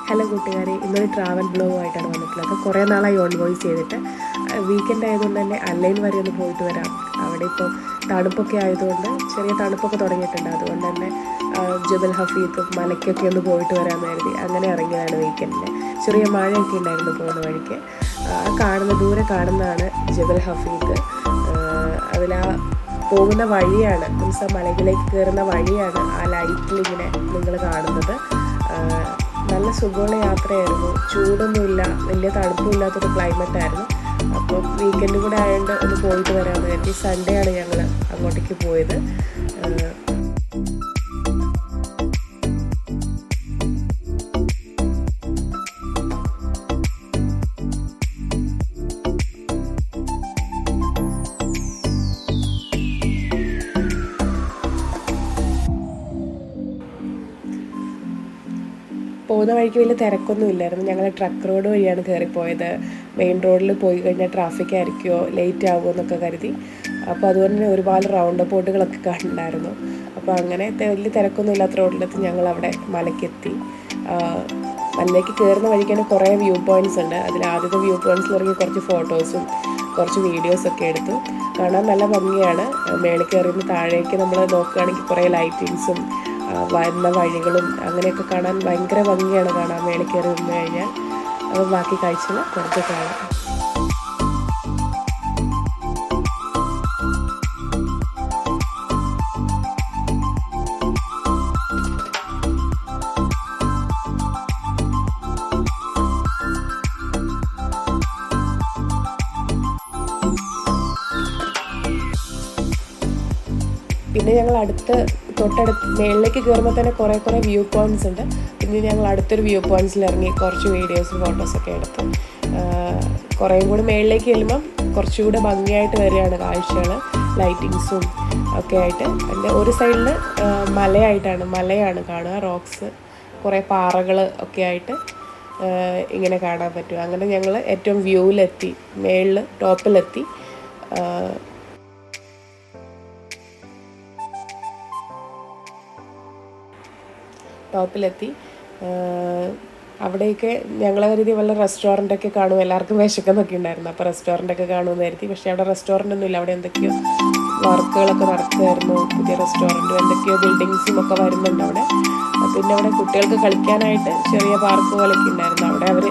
Hello കൂട്ടുകാരെ, ഇന്നൊരു travel ബ്ലോഗുമായിട്ടാണ് വന്നിട്ടുള്ളത്. കുറേ നാളായി ഓൺ വോയിസ് ചെയ്തിട്ട്. വീക്കെൻഡ് ആയതുകൊണ്ട് തന്നെ അല്ലൈൻ വരെ ഒന്ന് പോയിട്ട് വരാം. അവിടെ ഇപ്പോൾ തണുപ്പൊക്കെ ആയതുകൊണ്ട് ചെറിയ തണുപ്പൊക്കെ തുടങ്ങിയിട്ടുണ്ട്. അതുകൊണ്ട് തന്നെ ജബൽ ഹഫീദും മലയ്ക്കൊക്കെ ഒന്ന് പോയിട്ട് വരാമെന്ന് കരുതി അങ്ങനെ ഇറങ്ങിയതാണ് വീക്കെൻഡിൽ. ചെറിയ മഴയൊക്കെ ഉണ്ടായിരുന്നു പോകുന്ന വഴിക്ക്. ദൂരെ കാണുന്നതാണ് ജബൽ ഹഫീദ്. അതിലാ പോകുന്ന വഴിയാണ്, മീൻസ് ആ മലകളിലേക്ക് കയറുന്ന വഴിയാണ് ആ ലൈറ്റിലിങ്ങനെ നിങ്ങൾ കാണുന്നത്. നല്ല സുഖമുള്ള യാത്രയായിരുന്നു. ചൂടൊന്നുമില്ല, വലിയ തണുപ്പുമില്ലാത്തൊരു ക്ലൈമറ്റായിരുന്നു. അപ്പോൾ വീക്കെൻഡ് കൂടെ ആയതുകൊണ്ട് ഒന്ന് പോയിട്ട് വരാമെന്ന് കരുതി സൺഡേ ആണ് ഞങ്ങൾ അങ്ങോട്ടേക്ക് പോയത്. പോകുന്ന വഴിക്ക് വലിയ തിരക്കൊന്നും ഇല്ലായിരുന്നു. ഞങ്ങൾ ട്രക്ക് റോഡ് വഴിയാണ് കയറിപ്പോയത്. മെയിൻ റോഡിൽ പോയി കഴിഞ്ഞാൽ ട്രാഫിക് ആയിരിക്കുമോ, ലേറ്റ് ആകുമോ എന്നൊക്കെ കരുതി. അപ്പോൾ അതുകൊണ്ട് തന്നെ ഒരുപാട് റൗണ്ട് ബോട്ടുകളൊക്കെ കണ്ടായിരുന്നു. അപ്പോൾ അങ്ങനെ വലിയ തിരക്കൊന്നും ഇല്ലാത്ത റോഡിലെത്തി ഞങ്ങൾ അവിടെ മലയ്ക്കെത്തി. മലയിലേക്ക് കയറുന്ന വഴിക്ക് തന്നെ കുറേ വ്യൂ പോയിൻറ്റ്സ് ഉണ്ട്. അതിൽ ആദ്യത്തെ വ്യൂ പോയിൻറ്റ്സിൽ ഇറങ്ങി കുറച്ച് ഫോട്ടോസും കുറച്ച് വീഡിയോസൊക്കെ എടുത്തു. കാണാൻ നല്ല ഭംഗിയാണ്. മേളിൽ കയറിന്ന് താഴേക്ക് നമ്മൾ നോക്കുകയാണെങ്കിൽ കുറേ ലൈറ്റിങ്സും വരുന്ന വഴികളും അങ്ങനെയൊക്കെ കാണാൻ ഭയങ്കര ഭംഗിയാണ്. കാണാൻ മേളിൽ കയറി നിന്ന് കഴിഞ്ഞാൽ അത് ബാക്കി കാഴ്ചകൾ കുറച്ച് കാണാം. പിന്നെ ഞങ്ങൾ തൊട്ടടുത്ത് മേളിലേക്ക് കയറുമ്പോൾ തന്നെ കുറേ വ്യൂ പോയിൻറ്റ്സ് ഉണ്ട്. പിന്നെ ഞങ്ങൾ അടുത്തൊരു വ്യൂ പോയിൻറ്റ്സിൽ ഇറങ്ങി കുറച്ച് വീഡിയോസും ഫോട്ടോസൊക്കെ എടുത്തു. കുറേയും കൂടി മേളിലേക്ക് ചെല്ലുമ്പം കുറച്ചുകൂടെ ഭംഗിയായിട്ട് വരികയാണ് കാഴ്ചകൾ, ലൈറ്റിങ്സും ഒക്കെ ആയിട്ട്. അതിൻ്റെ ഒരു സൈഡിൽ മലയാണ് കാണുക, റോക്സ്, കുറേ പാറകൾ ഒക്കെ ആയിട്ട് ഇങ്ങനെ കാണാൻ പറ്റും. അങ്ങനെ ഞങ്ങൾ ഏറ്റവും വ്യൂവിലെത്തി, ടോപ്പിലെത്തി. അവിടെയൊക്കെ ഞങ്ങളെ കരുതി വല്ല റെസ്റ്റോറൻറ്റൊക്കെ കാണും, എല്ലാവർക്കും വിശക്കുന്നൊക്കെ ഉണ്ടായിരുന്നു. അപ്പോൾ റെസ്റ്റോറൻറ്റൊക്കെ കാണുമെന്ന് കരുതി. പക്ഷേ അവിടെ റെസ്റ്റോറൻ്റ് ഇല്ല. അവിടെ എന്തൊക്കെയോ വർക്കുകളൊക്കെ നടക്കുമായിരുന്നു. പുതിയ റെസ്റ്റോറൻറ്റും എന്തൊക്കെയോ ബിൽഡിങ്സും ഒക്കെ വരുന്നുണ്ട് അവിടെ. പിന്നെ അവിടെ കുട്ടികൾക്ക് കളിക്കാനായിട്ട് ചെറിയ പാർക്ക് പോലെയൊക്കെ ഉണ്ടായിരുന്നു. അവിടെ അവർ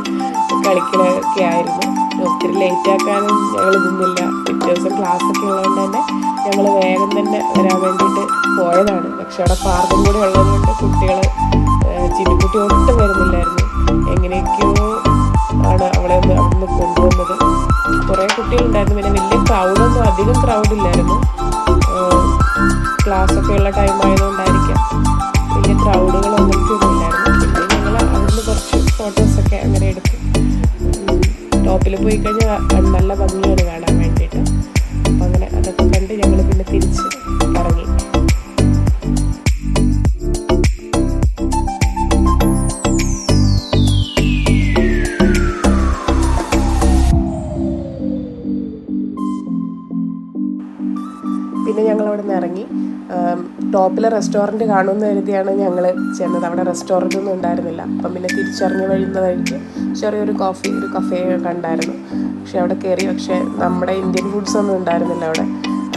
കളിക്കലൊക്കെ ആയിരുന്നു. ഒത്തിരി ലേറ്റ് ആക്കാനും ഞങ്ങൾ നിന്നില്ല. പിറ്റേ ദിവസം ക്ലാസ്സൊക്കെ ഉള്ളതുകൊണ്ട് തന്നെ ഞങ്ങൾ വേഗം തന്നെ വരാൻ വേണ്ടിയിട്ട് പോയതാണ്. പക്ഷെ അവിടെ പാർക്കും കൂടി ഉള്ളതുകൊണ്ട് കുട്ടികൾ ചിന്നിക്കുട്ടി ഒട്ടും വരുന്നില്ലായിരുന്നു. എങ്ങനെയൊക്കെയോ ആണ് അവിടുന്ന് കൊണ്ടുവന്നത്. കുറേ കുട്ടികളുണ്ടായിരുന്നു. പിന്നെ അധികം ക്രൗഡില്ലായിരുന്നു. ക്ലാസ്സൊക്കെ ഉള്ള ടൈം ആയതുകൊണ്ടായിരിക്കാം വലിയ ക്രൗഡുകളൊന്നും ഇല്ലായിരുന്നു. പിന്നെ ഞങ്ങൾ അവിടുന്ന് കുറച്ച് ഫോട്ടോസൊക്കെ അങ്ങനെ എടുത്തു. ടോപ്പിൽ പോയി കഴിഞ്ഞാൽ നല്ല ഭംഗിയാണ് കാണാൻ വേണ്ടിയിട്ട്. അപ്പം അങ്ങനെ അതൊക്കെ കണ്ട് ഞങ്ങൾ പിന്നെ തിരിച്ച് ഇറങ്ങി. പിന്നെ ഞങ്ങൾ അവിടെ നിന്ന് ഇറങ്ങി ടോപ്പിലെ റെസ്റ്റോറൻറ്റ് കാണുമെന്ന് കരുതിയാണ് ഞങ്ങൾ ചെന്നത്. അവിടെ റെസ്റ്റോറൻ്റ് ഒന്നും ഉണ്ടായിരുന്നില്ല. അപ്പം പിന്നെ തിരിച്ചറിഞ്ഞ് വഴിക്ക് ചെറിയൊരു കഫേ കണ്ടായിരുന്നു. പക്ഷെ അവിടെ കയറി. പക്ഷേ നമ്മുടെ ഇന്ത്യൻ ഫുഡ്സ് ഒന്നും ഉണ്ടായിരുന്നില്ല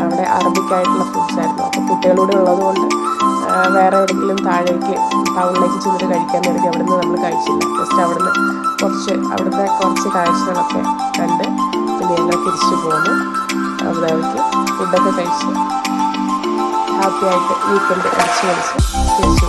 അവിടെ അറബിക്കായിട്ടുള്ള ഫുഡ്സ് ആയിരുന്നു. അപ്പോൾ കുട്ടികളൂടെ ഉള്ളതുകൊണ്ട് വേറെ എവിടെയെങ്കിലും ടൗണിലേക്ക് ചെന്നിട്ട് കഴിക്കാൻ കരുതി അവിടെ നിന്ന് നമ്മൾ കഴിച്ചില്ല. ജസ്റ്റ് അവിടുത്തെ കുറച്ച് കാഴ്ചകളൊക്കെ കണ്ട് പിന്നെ ഞങ്ങൾ തിരിച്ചു പോന്നു. അബുദാബിക്ക് ഫുഡൊക്കെ കഴിച്ച് ഹാപ്പി ആയിട്ട് വീക്കെൻഡ് തിരിച്ചു